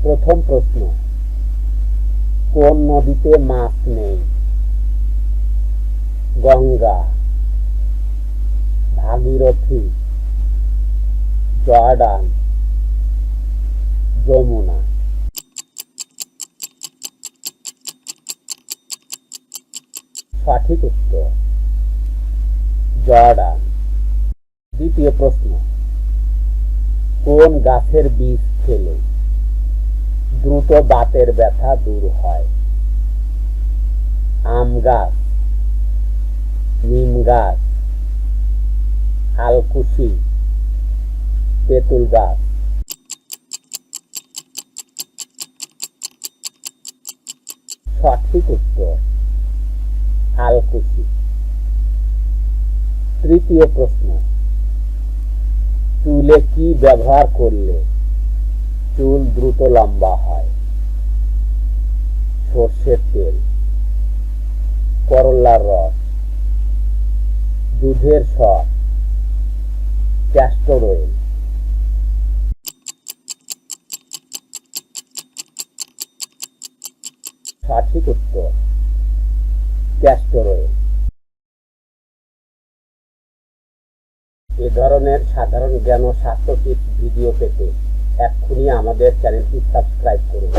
প্রথম প্রশ্ন, কোন নদীতে মাছ নেই? গঙ্গা, ভাগীরথী, জর্ডান, যমুনা। সঠিক উত্তর জর্ডান। দ্বিতীয় প্রশ্ন, কোন গাছের বীজ খেলে দ্রুত বাতের ব্যথা দূর হয়? আম গাছ, নিম গাছ, আলকুশি, তেঁতুল গাছ। সঠিক উত্তর আলকুশি। তৃতীয় প্রশ্ন, চুলে কি ব্যবহার করলে চুল দ্রুত লম্বা হয়? সর্ষের তেল, করলার রস, দুধের সর, ক্যাস্টর অয়েল। সঠিক উত্তর ক্যাস্টর অয়েল। এ ধরনের সাধারণ জ্ঞান ও স্বাস্থ্য টিপস ভিডিও পেতে এক্ষুনি আমাদের চ্যানেলটি সাবস্ক্রাইব করুন।